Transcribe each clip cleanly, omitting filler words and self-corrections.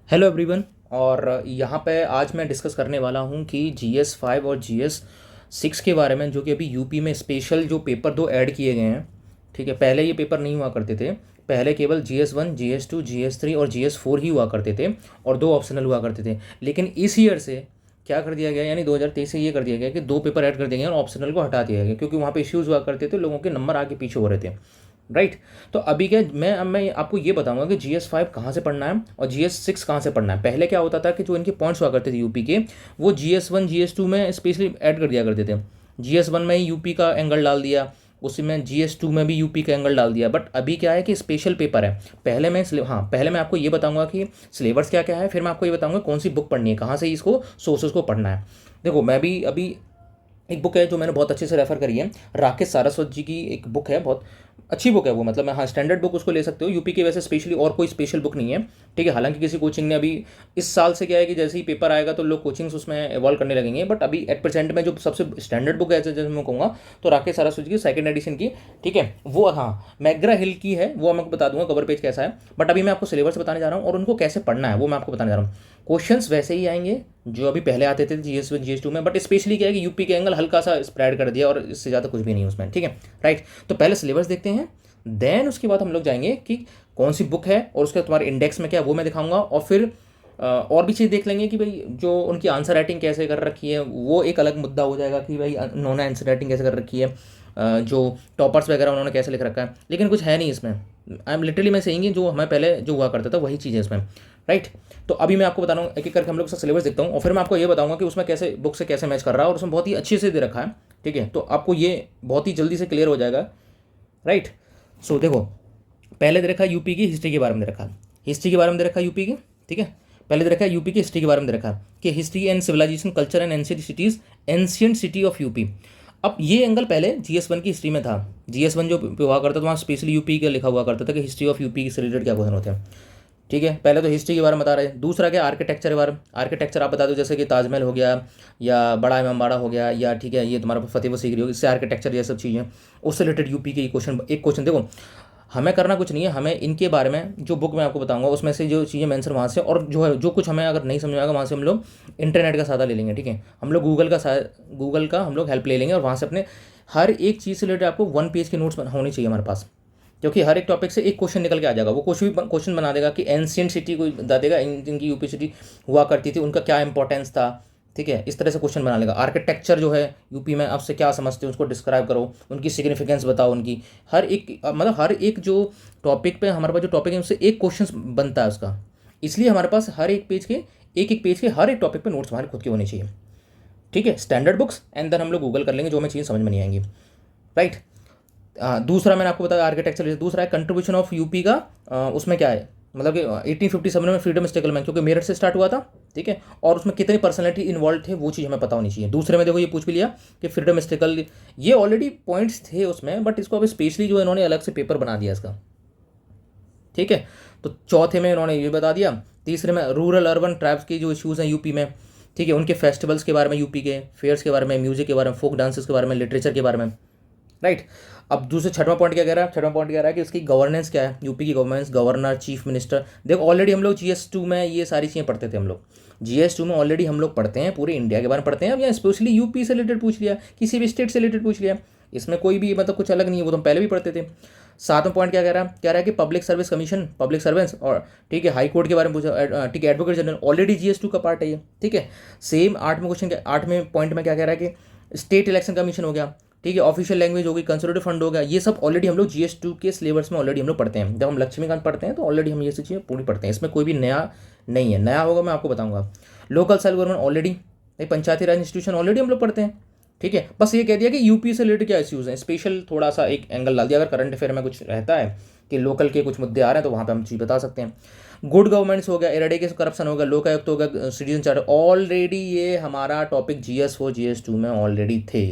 Hello everyone. और यहाँ पे आज मैं डिस्कस करने वाला हूँ कि GS 5 और GS 6 के बारे में, जो कि अभी यूपी में स्पेशल जो पेपर दो ऐड किए गए हैं। ठीक है, पहले ये पेपर नहीं हुआ करते थे। पहले केवल GS 1, GS 2, GS 3 और GS 4 ही हुआ करते थे और दो ऑप्शनल हुआ करते थे। लेकिन इस ईयर से क्या कर दिया गया, यानी 2023 से ये कर दिया गया कि दो पेपर ऐड कर दिए गए और ऑप्शनल को हटा दिया गया, क्योंकि वहाँ पे इश्यूज़ हुआ करते थे, लोगों के नंबर आगे पीछे हो रहे थे। राइट। तो अभी क्या मैं आपको ये बताऊंगा कि GS 5 कहाँ से पढ़ना है और GS 6 कहाँ से पढ़ना है। पहले क्या होता था कि जो इनके पॉइंट्स हुआ करते थे यूपी के, वो GS 1 GS 2 में स्पेशली ऐड कर दिया करते थे। GS 1 में ही यूपी का एंगल डाल दिया, उसी में GS 2 में भी यूपी का एंगल डाल दिया। बट अभी क्या है कि स्पेशल पेपर है। पहले मैं आपको ये बताऊंगा कि सिलेबस क्या क्या है, फिर मैं आपको ये बताऊंगा कौन सी बुक पढ़नी है, कहाँ से इसको सोर्सेज को पढ़ना है। देखो, मैं भी अभी एक बुक है जो मैंने बहुत अच्छे से रेफर करी है, राकेश सारस्वत जी की एक बुक है, बहुत अच्छी बुक है वो। मतलब मैं, हाँ, स्टैंडर्ड बुक उसको ले सकते हो यूपी की, वैसे स्पेशली और कोई स्पेशल बुक नहीं है। ठीक है, हालांकि किसी कोचिंग ने अभी इस साल से क्या है कि जैसे ही पेपर आएगा तो लोग कोचिंग्स उसमें इवॉल्व करने लगेंगे। बट अभी एट प्रेजेंट में जो सबसे स्टैंडर्ड बुक है, जैसे मैं कहूँगा, तो राकेश सारस्वत जी की सेकंड एडिशन की। ठीक है, वो, हाँ, मैग्रा हिल की है, वो मैं आपको बता दूंगा कवर पेज कैसा है। बट अभी मैं आपको सिलेबस बताने जा रहा हूँ और उनको कैसे पढ़ना है वो मैं आपको बताने जा रहा हूँ। क्वेश्चंस वैसे ही आएंगे जो अभी पहले आते थे GS 1 GS 2 में, बट स्पेशली क्या है कि यूपी के एंगल हल्का सा स्प्रेड कर दिया और इससे ज़्यादा कुछ भी नहीं उसमें। ठीक है, राइट। तो पहले सिलेबस देखते हैं, देन उसके बाद हम लोग जाएंगे कि कौन सी बुक है और उसके तुम्हारे इंडेक्स में क्या है वो मैं दिखाऊंगा। और फिर और भी चीज़ देख लेंगे कि भाई जो उनकी आंसर राइटिंग कैसे कर रखी है, वो एक अलग मुद्दा हो जाएगा कि भाई उन्होंने आंसर राइटिंग कैसे कर रखी है, जो टॉपर्स वगैरह उन्होंने कैसे लिख रखा है। लेकिन कुछ है नहीं इसमें। आई एम लिटरली मैं सेइंग जो हमें पहले जो हुआ करता था वही चीज़ है इसमें। राइट। तो अभी मैं आपको बता रहा हूँ, एक एक करके हम लोग उसका सिलेबस देखता हूँ और फिर मैं आपको ये बताऊंगा कि उसमें कैसे बुक से कैसे मैच कर रहा है, और उसमें बहुत ही अच्छे से दे रखा है। ठीक है, तो आपको ये बहुत ही जल्दी से क्लियर हो जाएगा। राइट। सो देखो, पहले दे रखा है यूपी की हिस्ट्री के बारे में दे रखा है, हिस्ट्री के बारे में दे रखा है यूपी की। ठीक है, पहले दे रखा है यूपी की हिस्ट्री के बारे में दे रखा है कि history and civilization, culture and ancient cities, ancient city of UP. अब ये एंगल पहले GS 1 की हिस्ट्री में था। GS 1 जो हुआ करता था वहाँ स्पेशली यूपी का लिखा हुआ करता था कि हिस्ट्री ऑफ यूपी से रिलेटेड क्या क्वेश्चन होते हैं। ठीक है, पहले तो हिस्ट्री के बारे में बता रहे हैं। दूसरा क्या, आर्किटेक्चर के बारे में। आर्किटेक्चर आप बता दो, जैसे कि ताजमहल हो गया या बड़ा इमामबाड़ा हो गया, या ठीक है ये तुम्हारा फतेहपुर सीकरी हो गया, इससे आर्किटेक्चर ये सब चीज़ें, उससे रिलेटेड यूपी के क्वेश्चन। एक क्वेश्चन देखो, हमें करना कुछ नहीं है, हमें इनके बारे में जो बुक मैं आपको बताऊंगा उसमें से जो चीज़ें मेंशन वहाँ से, और जो है जो कुछ हमें अगर नहीं समझ में आएगा वहाँ से हम लोग इंटरनेट का सहारा ले लेंगे। ठीक है, हम लोग गूगल का हम लोग हेल्प ले लेंगे और वहाँ से अपने हर एक चीज़ से रिलेटेड आपको 1 पेज के नोट्स होने चाहिए हमारे पास, क्योंकि हर एक टॉपिक से एक क्वेश्चन निकल के आ जाएगा। वो कुछ भी क्वेश्चन बना देगा कि एंशियंट सिटी को बता देगा, जिनकी यूपी सिटी हुआ करती थी उनका क्या इंपॉर्टेंस था। ठीक है, इस तरह से क्वेश्चन बना लेगा। आर्किटेक्चर जो है यूपी में आपसे क्या समझते हो उसको डिस्क्राइब करो, उनकी सिग्निफिकेंस बताओ उनकी। हर एक मतलब हर एक जो टॉपिक पे हमारे पास जो टॉपिक है उससे एक क्वेश्चन बनता है उसका। इसलिए हमारे पास हर एक पेज के, एक एक पेज के हर एक टॉपिक पे नोट्स हमारे खुद के होने चाहिए। ठीक है, स्टैंडर्ड बुक्स, एंड देन हम लोग गूगल कर लेंगे जो हमें चीज़ समझ में नहीं आएंगी। राइट। दूसरा मैंने आपको बताया आर्किटेक्चर। दूसरा है कंट्रीब्यूशन ऑफ यूपी का। उसमें क्या है, मतलब कि 1857 में फ्रीडम स्ट्रगल में, क्योंकि मेरठ से स्टार्ट हुआ था। ठीक है, और उसमें कितनी पर्सनैलिटी इन्वॉल्व थे वो चीज़ हमें पता होनी चाहिए। दूसरे में देखो ये पूछ भी लिया कि फ्रीडम स्ट्रगल, ये ऑलरेडी पॉइंट्स थे उसमें, बट इसको अब स्पेशली जो इन्होंने अलग से पेपर बना दिया इसका। ठीक है, तो चौथे में इन्होंने ये बता दिया। तीसरे में रूरल अर्बन ट्राइब्स की जो इश्यूज़ हैं यूपी में। ठीक है, उनके फेस्टिवल्स के बारे में, यूपी के फेयर्स के बारे में, म्यूजिक के बारे में, फोक डांसेस के बारे में, लिटरेचर के बारे में। राइट। अब दूसरे छठवां पॉइंट क्या कह रहा है, छठवां पॉइंट कह रहा है कि उसकी गवर्नेंस क्या है, यूपी की गवर्नेंस, गवर्नर, चीफ मिनिस्टर। देखो ऑलरेडी हम लोग GS 2 में ये सारी चीज़ें पढ़ते थे हम लोग। GS 2 में ऑलरेडी हम लोग पढ़ते हैं, पूरे इंडिया के बारे में पढ़ते हैं। अब यहाँ स्पेशली यूपी से रिलेटेड पूछ लिया, किसी भी स्टेट से रिलेटेड पूछ लिया, इसमें कोई भी मतलब कुछ अलग नहीं है, वो तो हम पहले भी पढ़ते थे। सातवां पॉइंट क्या कह रहा है कि public service commission, public servants, और ठीक है हाई कोर्ट के बारे में पूछा। ठीक है, एडवोकेट जनरल ऑलरेडी GS 2 का पार्ट है ये। ठीक है, सेम आठवें क्वेश्चन, आठवें पॉइंट में क्या कह रहा है कि स्टेट इलेक्शन कमीशन हो गया। ठीक है, ऑफिशियल लैंग्वेज होगी, कंसर्वेटिव फंड हो गया। ये सब ऑलरेडी हम लोग GS 2 के सिलेबस में ऑलरेडी हम लोग पढ़ते हैं। जब हम लक्ष्मीकांत पढ़ते हैं तो ऑलरेडी हम ये सब चीज़ें पूरी पढ़ते हैं, इसमें कोई भी नया नहीं है। नया होगा मैं आपको बताऊंगा। लोकल सेल्फ गवर्नमेंट ऑलरेडी, पंचायती राज इंस्टीट्यूशन ऑलरेडी हम लोग पढ़ते हैं। ठीक है, बस ये कह दिया कि यूपी से रिलेटेड क्या इश्यूज़ हैं, स्पेशल थोड़ा सा एक एंगल डाल दिया। अगर करंट अफेयर में कुछ रहता है कि लोकल के कुछ मुद्दे आ रहे हैं तो वहाँ पे हम चीज़ बता सकते हैं। गुड गवर्नेंस हो गया, एरेडिकेशन करप्शन हो गया, लोकायुक्त हो गया, सिटीजन चार्टर, ऑलरेडी ये हमारा टॉपिक GS 4 GS 2 में ऑलरेडी थे।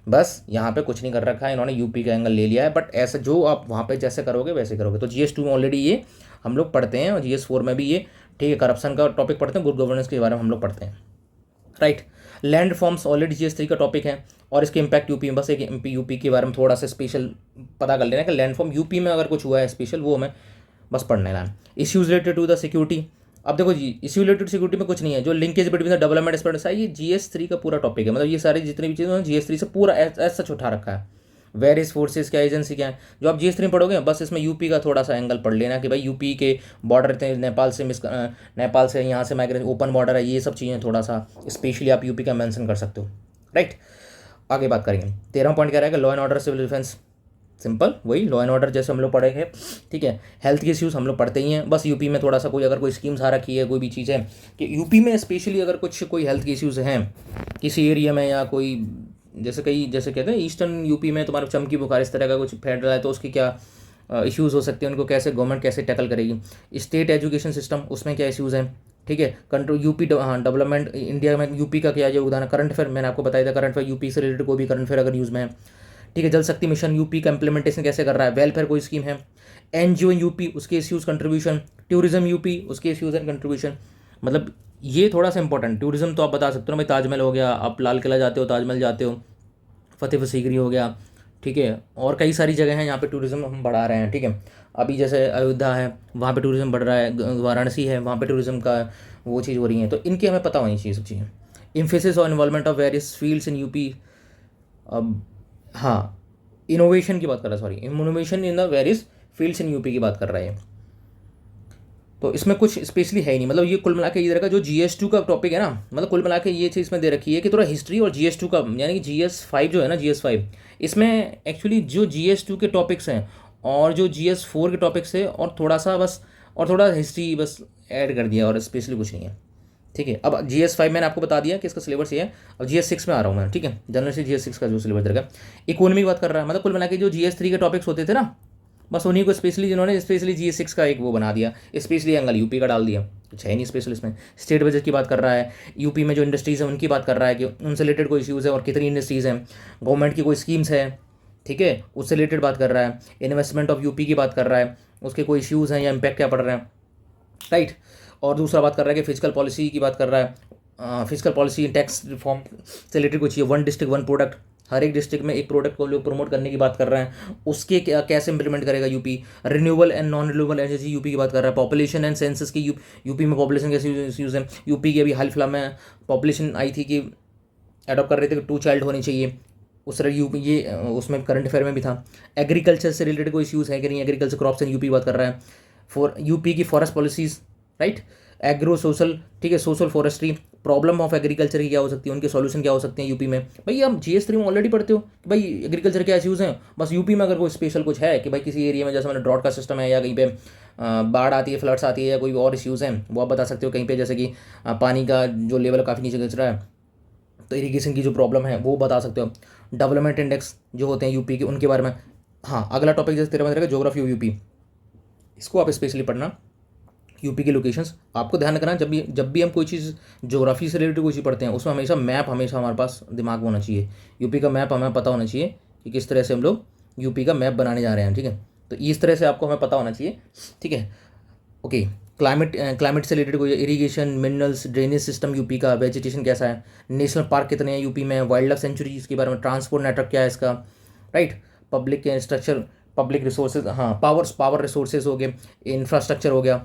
बस यहाँ पे कुछ नहीं कर रखा है इन्होंने, यूपी का एंगल ले लिया है। बट ऐसा जो आप वहाँ पे जैसे करोगे वैसे करोगे। तो GS 2 में ऑलरेडी ये हम लोग पढ़ते हैं, और GS 4 में भी ये, ठीक है, करप्शन का टॉपिक पढ़ते हैं, गुड गवर्नेंस के बारे में हम लोग पढ़ते हैं। Right. Land reforms already GS 3 का टॉपिक है, और इसके इम्पैक्ट यूपी में, बस एक यूपी के बारे में थोड़ा सा स्पेशल पता कर लेना कि लैंड रिफॉर्म यूपी में अगर कुछ हुआ है स्पेशल, वो हमें बस पढ़ने लाना। Issues related to the security, अब देखो जी, इसी रिलेटेड सिक्योरिटी में कुछ नहीं है, जो linkage between the development expert है, ये GS3 का पूरा टॉपिक है, मतलब ये सारी जितनी भी चीज़ें GS3 से पूरा एज सच उठा रखा है। वेरियस फोर्सेस क्या, एजेंसी क्या है, जो आप GS3 में पढ़ोगे, बस इसमें यूपी का थोड़ा सा एंगल पढ़ लेना कि भाई यूपी के बॉर्डर थे, नेपाल से यहाँ से माइग्रेशन, ओपन बॉर्डर है, ये सब चीज़ें थोड़ा सा स्पेशली आप यूपी का मेंशन कर सकते हो, राइट। आगे बात करेंगे। 13वां पॉइंट क्या रहेगा, law and order civil defence. Simple वही लॉ एंड ऑर्डर जैसे हम लोग पढ़े हैं, ठीक है। हेल्थ के इश्यूज हम लोग पढ़ते ही हैं, बस यूपी में थोड़ा सा कोई अगर कोई स्कीम्स आ रखी है, कोई भी चीज़ है कि यूपी में स्पेशली अगर कुछ कोई हेल्थ के इश्यूज हैं किसी एरिया में, या कोई जैसे कहते हैं ईस्टर्न यूपी में तुम्हारा चमकी बुखार इस तरह का कुछ फैल रहा है, तो उसकी क्या इश्यूज़ हो सकते हैं, उनको कैसे गवर्नमेंट कैसे टैकल करेगी। स्टेट एजुकेशन सिस्टम, उसमें क्या इश्यूज़ हैं, ठीक है। कंट्रोल यूपी, हाँ, डेवलपमेंट इंडिया में यूपी का क्या योगदान है। करंट अफेयर मैंने आपको बताया था, करंट अफेयर यूपी से रिलेटेड कोई भी करंट अफेयर अगर न्यूज़ में है, ठीक है। जल शक्ति मिशन यूपी का इंप्लीमेंटेशन कैसे कर रहा है, वेलफेयर कोई स्कीम है, NGO यूपी उसके इश्यूज़ कंट्रीब्यूशन, टूरिज्म यूपी उसके इश्यूज़ एंड कंट्रीब्यूशन। मतलब ये थोड़ा सा इंपॉर्टेंट, टूरिज्म तो आप बता सकते हो ना भाई, ताजमहल हो गया, आप लाल किला जाते हो, ताजमहल जाते हो, फतेहपुर सीकरी हो गया, ठीक है। और कई सारी जगह हैं यहाँ पे टूरिज्म हम बढ़ा रहे हैं, ठीक है। अभी जैसे अयोध्या है, वहाँ पे टूरिज्म बढ़ रहा है, वाराणसी है, वहाँ पे टूरिज्म का वो चीज़ हो रही है, तो इनकी हमें पता होनी चाहिए सब चीज़ें। इम्फेसिस और involvement of various fields in UP. अब हाँ, इनोवेशन की बात कर रहा है, sorry, innovation in the various fields in UP की बात कर रहा है। तो इसमें कुछ स्पेशली है ही नहीं, मतलब ये कुल मिला के इधर का जो GS2 का टॉपिक है ना, मतलब कुल मिला के ये चीज़ इसमें दे रखी है कि थोड़ा हिस्ट्री और GS2 का, यानी कि GS5 जो है ना, GS5 इसमें एक्चुअली जो GS2 के टॉपिक्स हैं और जो GS4 के टॉपिक्स है, और थोड़ा सा बस, और थोड़ा हिस्ट्री बस ऐड कर दिया, और स्पेशली कुछ नहीं है, ठीक है। अब GS5 मैंने आपको बता दिया कि इसका सिलेबस ये है। अब GS6 में आ रहा हूँ मैं, ठीक है। जनरल से GS6 का जो सिलेबस रहेगा, इकोनॉमी की बात कर रहा है, मतलब कुल मिला के जो GS3 के टॉपिक्स होते थे ना, बस उन्हीं को स्पेशली जिन्होंने स्पेशली GS6 का एक वो बना दिया, स्पेशली एंगल यूपी का डाल दिया, कुछ है नहीं स्पेशल इसमें। स्टेट बजट की बात कर रहा है, यूपी में जो इंडस्ट्रीज़ हैं उनकी बात कर रहा है कि उनसे रिलेटेड कोई इश्यूज़ है और कितनी इंडस्ट्रीज़ हैं, गवर्नमेंट की कोई स्कीम्स है, ठीक है, उससे रिलेटेड बात कर रहा है, इन्वेस्टमेंट ऑफ यूपी की बात कर रहा है, उसके कोई इश्यूज़ हैं या इम्पैक्ट क्या पड़ रहे हैं, राइट। और दूसरा बात कर रहा है कि फिजिकल पॉलिसी की बात कर रहा है, फिजिकल पॉलिसी टैक्स रिफॉर्म से रिलेटेड कुछ, ये 1 डिस्ट्रिक्ट 1 प्रोडक्ट, हर एक डिस्ट्रिक्ट में एक प्रोडक्ट को लोग प्रमोट करने की बात कर रहे हैं, उसके क्या कैसे इंप्लीमेंट करेगा UP. Renewable and non renewable energy UP की बात कर रहा है। पॉपुलेशन एंड सेंसस की यूपी में पॉपुलेशन कैसे यूज़ है। यूपी की अभी हाल फिलहाल में पॉपुलेशन आई थी कि अडॉप्ट कर रहे थे कि 2 चाइल्ड होनी चाहिए, उस तरह यूपी ये उसमें करंट अफेयर में भी था। एग्रीकल्चर से रिलेटेड कोई इश्यूज़ है कि नहीं, एग्रीकल्चर क्रॉप्स एंड यूपी की बात कर रहा है। फॉर यूपी की forest policies, right, agro social, ठीक है, social forestry, problem of agriculture की क्या हो सकती है, उनके सॉल्यूशन क्या हो सकते हैं यूपी में। भाई आप GS3 में ऑलरेडी पढ़ते हो कि भाई एग्रीकल्चर क्या इश्यूज़ हैं, बस यूपी में अगर कोई स्पेशल कुछ है कि भाई किसी एरिया में जैसे मैंने ड्रॉट का सिस्टम है, या कहीं पे बाढ़ आती है, फ्लड्स आती है, या कोई और इश्यूज़ हैं, वो आप बता सकते हो। कहीं पे जैसे कि पानी का जो लेवल काफ़ी नीचे गिर रहा है, तो इरीगेशन की जो प्रॉब्लम है वो बता सकते हो। डेवलपमेंट इंडेक्स जो होते हैं यूपी के, उनके बारे में। हाँ, अगला टॉपिक जैसे तेरा रहेगा ज्योग्राफी ऑफ यूपी, इसको आप स्पेशली पढ़ना। यूपी की लोकेशंस आपको ध्यान रखना, जब भी हम कोई चीज़ ज्योग्राफी से रिलेटेड कोई चीज़ पढ़ते हैं, उसमें हमेशा मैप हमेशा हमारे पास दिमाग में होना चाहिए। यूपी का मैप हमें पता होना चाहिए कि किस तरह से हम लोग यूपी का मैप बनाने जा रहे हैं, ठीक है। तो इस तरह से आपको हमें पता होना चाहिए, ठीक है। ओके, क्लाइमेट से रिलेटेड कोई, irrigation, minerals, drainage system UP का, वेजिटेशन कैसा है, नेशनल पार्क कितने हैं यूपी में, वाइल्ड लाइफ सेंचुरी इसके बारे में, ट्रांसपोर्ट नेटवर्क क्या है इसका, right, public structure, public resources, हाँ, पावर रिसोर्सेज हो गए, इंफ्रास्ट्रक्चर हो गया,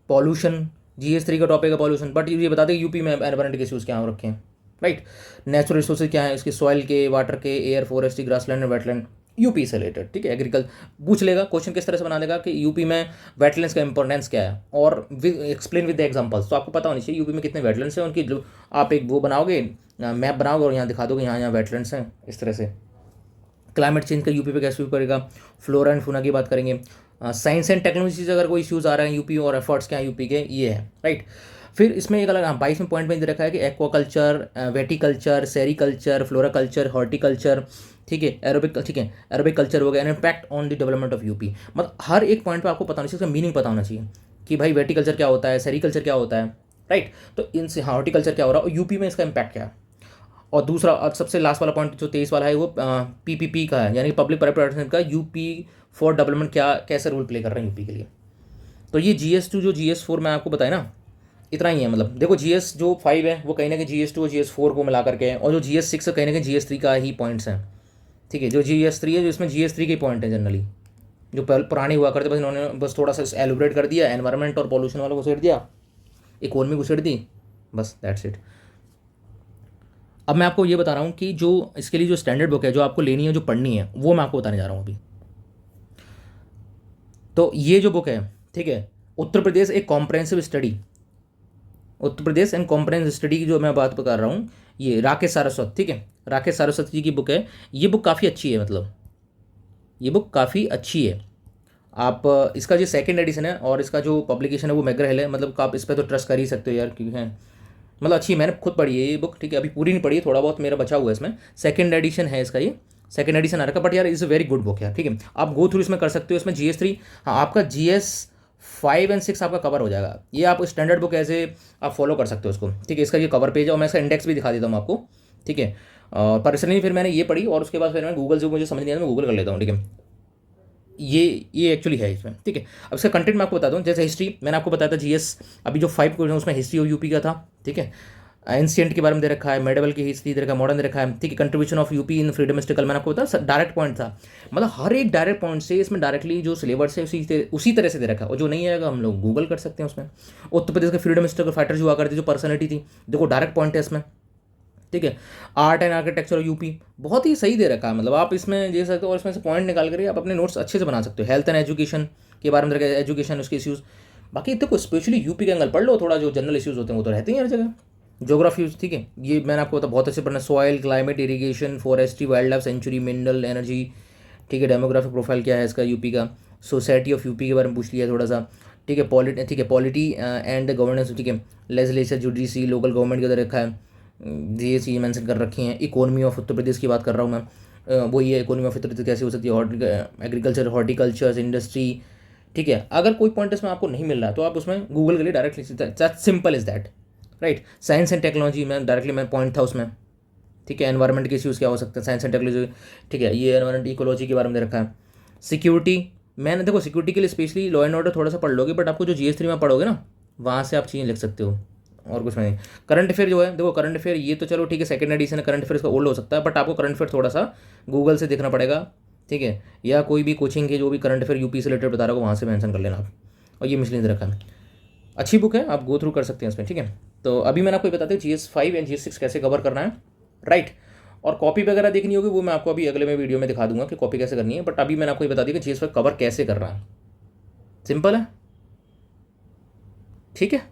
पॉल्यूशन, GS3 का टॉपिक है पॉल्यूशन, बट ये बता दें यूपी में एनवायरमेंट के इश्यूज़ क्या हो रखे हैं, राइट। नेचुरल रिसोर्सेज क्या है इसके, सॉइल के, वाटर के, air, forest, grassland, wetland, UP से रिलेटेड, ठीक है। एग्रीकल्चर पूछ लेगा क्वेश्चन, किस तरह से बना देगा कि यूपी में वेटलैंड्स का इंपॉर्टेंस क्या है, और एक्सप्लेन विद द एग्जांपल्स। तो आपको पता होनी चाहिए यूपी में कितने वेटलैंड्स हैं, उनकी जो आप एक वो बनाओगे, मैप बनाओगे, और यहाँ दिखा दोगे यहाँ यहाँ वेटलैंड्स हैं, इस तरह से। क्लाइमेट चेंज का यूपी पे कैसे करेगा, फ्लोरा एंड फूना की बात करेंगे। साइंस एंड टेक्नोलॉजी से अगर कोई इश्यूज़ आ रहे हैं यूपी, और एफर्ट्स क्या है यूपी के, ये है, राइट। फिर इसमें एक अलग 22वें पॉइंट में दे रखा है कि एक्वाकल्चर, वेटिकल्चर, सेरीकल्चर, फ्लोराकल्चर, हॉर्टिकल्चर, ठीक है, एरोबिक, ठीक है, एरोबिक कल्चर हो गया, and impact on the development of UP. मतलब हर एक पॉइंट पे आपको पता होना चाहिए, उसका मीनिंग पता होना चाहिए कि भाई वेटिकल्चर क्या होता है, सेरीकल्चर क्या होता है, राइट। तो इनसे हॉर्टिकल्चर क्या हो रहा है, और यूपी में इसका इम्पैक्ट क्या है। और दूसरा और सबसे लास्ट वाला पॉइंट जो 23 वाला है, वो PPP का है, यानी पब्लिक प्राइवेट पार्टनरशिप का, यूपी फॉर डेवलपमेंट क्या कैसे रोल प्ले कर रहे हैं यूपी के लिए। तो ये GS2 जो GS4 मैं आपको बताया ना, इतना ही है। मतलब देखो GS जो 5 है वो कहीं ना कहीं GS2 और GS4 को मिला करके है, और जो GS6 है कहीं ना कहीं GS3 का ही पॉइंट्स हैं, ठीक है। जो GS3 है, जो इसमें GS3 के पॉइंट है जनरली, जो पुराने हुआ करते, बस इन्होंने बस थोड़ा सा एलिब्रेट कर दिया, एनवायरनमेंट और पॉल्यूशन वालों को सेट दिया, इकोनॉमी घुसेड़ दी, बस दैट्स इट। अब मैं आपको ये बता रहा हूँ कि जो इसके लिए जो स्टैंडर्ड बुक है जो आपको लेनी है, जो पढ़नी है, वो मैं आपको बताने जा रहा हूँ अभी। तो ये जो बुक है, ठीक है, उत्तर प्रदेश एक comprehensive study, Uttar Pradesh and comprehensive study की जो मैं बात कर रहा हूँ, ये राकेश सारस्वत, ठीक है, राकेश सारस्वत जी की बुक है। ये बुक काफ़ी अच्छी है, मतलब ये बुक काफ़ी अच्छी है। आप इसका जो सेकंड एडिशन है और इसका जो पब्लिकेशन है वो मैगर हिल है, मतलब आप इस पर तो ट्रस्ट कर ही सकते हो यार, क्योंकि है मतलब अच्छी है। मैंने खुद पढ़ी है ये बुक, ठीक है, अभी पूरी नहीं पढ़ी है, थोड़ा बहुत मेरा बचा हुआ है इसमें। सेकंड एडिशन है इसका, ये सेकंड एडिशन आ रखा, बट यार is a very good book यार, ठीक है। आप गो थ्रू इसमें कर सकते हो। इसमें GS3, हाँ, आपका GS5 एंड 6 आपका कवर हो जाएगा। ये आप स्टैंडर्ड बुक ऐसे आप फॉलो कर सकते हो उसको, ठीक है। इसका ये कवर पेज है और मैं इसका इंडेक्स भी दिखा देता हूँ आपको, ठीक है। पर्सनली फिर मैंने ये पढ़ी और उसके बाद फिर मैं गूगल से मुझे समझ नहीं आता, मैं गूगल कर लेता हूँ, ठीक है। ये एक्चुअली है इसमें, ठीक है। अब इसका कंटेंट मैं आपको बता दूं। जैसे हिस्ट्री मैंने आपको बताया था, GS अभी जो 5 क्वेश्चन उसमें हिस्ट्री ऑफ यूपी का था, ठीक है। एंशिएंट के बारे में दे रखा है, मेडिवल की हिस्ट्री दे रखा है, मॉडर्न दे रखा है, ठीक है। Contribution of UP in freedom struggle मैंने आपको बताया, डायरेक्ट पॉइंट था, मतलब हर एक डायरेक्ट पॉइंट से इसमें डायरेक्टली जो सिलेबस है उसी तरह से दे रखा है। और जो नहीं आएगा हम लोग गूगल कर सकते हैं उसमें। उत्तर प्रदेश के फ्रीडम स्ट्रगल फाइटर जो हुआ करती जो पर्सनैलिटी थी, देखो डायरेक्ट पॉइंट है इसमें, ठीक है। आर्ट एंड आर्किटेक्चर यूपी बहुत ही सही दे रखा है, मतलब आप इसमें दे सकते हो और इसमें से पॉइंट निकाल कर आप अपने नोट्स अच्छे से बना सकते हो। हेल्थ एंड एजुकेशन के बारे में रखा है, एजुकेशन उसके इश्यूज़। बाकी देखो स्पेशली यूपी के एंगल पढ़ लो, थोड़ा जो जनरल इश्यूज़ होते हैं वो तो रहते ही हर जगह। ज्योग्राफी, ठीक है, ये मैंने आपको बहुत अच्छे पढ़ना। Soil, climate, irrigation, forestry, wild life sanctuary, mineral energy, ठीक है। डेमोग्राफिक प्रोफाइल क्या है इसका यूपी का। सोसाइटी ऑफ यूपी के बारे में पूछ लिया थोड़ा सा, ठीक है। ठीक है, पॉलिटी एंड गवर्नेंस, ठीक है। लेजिस्लेचर, जुडिशरी, लोकल गवर्नमेंट के उधर रखा है, ये चीज़ मेंशन कर रखी हैं। इकोनॉमी ऑफ उत्तर प्रदेश की बात कर रहा हूँ मैं, वो ये इकोनॉमी ऑफ उत्तर प्रदेश कैसे हो सकती है, एग्रीकल्चर, हॉर्टिकल्चर, इंडस्ट्री, ठीक है। अगर कोई पॉइंट इसमें आपको नहीं मिल रहा है तो आप उसमें गूगल के लिए डायरेक्ट लिख सकते हैं, simple is that, right. Science and technology में डायरेक्टली मैं पॉइंट था उसमें, ठीक है। एनवायरमेंट के इश्यूज़ क्या हो सकते हैं, साइंस एंड टेक्नोलॉजी, ठीक है। ये एनवायरमेंट इकोलॉजी के बारे में दे रखा है। सिक्योरिटी, मैंने देखो सिक्योरिटी के लिए स्पेशली लॉ एंड ऑर्डर थोड़ा सा पढ़ लोगे, बट आपको जो GS3 में पढ़ोगे ना, वहाँ से आप चीज़ें लिख सकते हो और कुछ नहीं। करंट अफेयर जो है, देखो करंट अफेयर ये तो चलो ठीक है, सेकंड एडिशन है, करंट अफेयर इसका ओल्ड हो सकता है, बट आपको करंट अफेयर थोड़ा सा गूगल से देखना पड़ेगा, ठीक है। या कोई भी कोचिंग के जो भी करंट अफेयर यूपी से रिलेटेड बता रहा हो वहाँ से मेंशन कर लेना आप। और ये मिसलिंद रखा है, अच्छी बुक है, आप गो थ्रू कर सकते हैं इसमें, ठीक है। तो अभी मैंने आपको ये बताते हैं GS5 एंड GS6 कैसे कवर करना है, राइट। और कॉपी वगैरह देखनी होगी वो मैं आपको अभी अगले में वीडियो में दिखा दूंगा कि कॉपी कैसे करनी है, बट अभी मैंने आपको ये बता दिया कि GS5 कवर कैसे करना है, सिंपल है, ठीक है।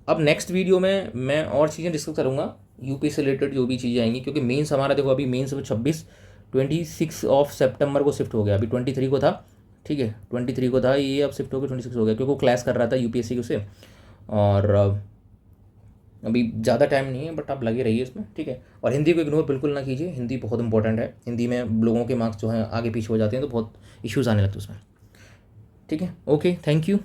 अब नेक्स्ट वीडियो में मैं और चीज़ें डिस्कस करूँगा यूपी से रिलेटेड जो भी चीज़ें आएंगी, क्योंकि मेंस हमारा देखो अभी मेंस 26 ऑफ सितंबर को शिफ्ट हो गया, अभी 23 को था, ठीक है, 23 को था, ये अब शिफ्ट हो गया 26 हो गया, क्योंकि वो क्लास कर रहा था UPSC से। और अभी ज़्यादा टाइम नहीं है, बट आप लगे रहिए इसमें, ठीक है। और हिंदी को इग्नोर बिल्कुल ना कीजिए, हिंदी बहुत इंपॉर्टेंट है। हिंदी में लोगों के मार्क्स जो हैं आगे पीछे हो जाते हैं तो बहुत इश्यूज़ आने लगते हैं उसमें, ठीक है। Okay, thank you.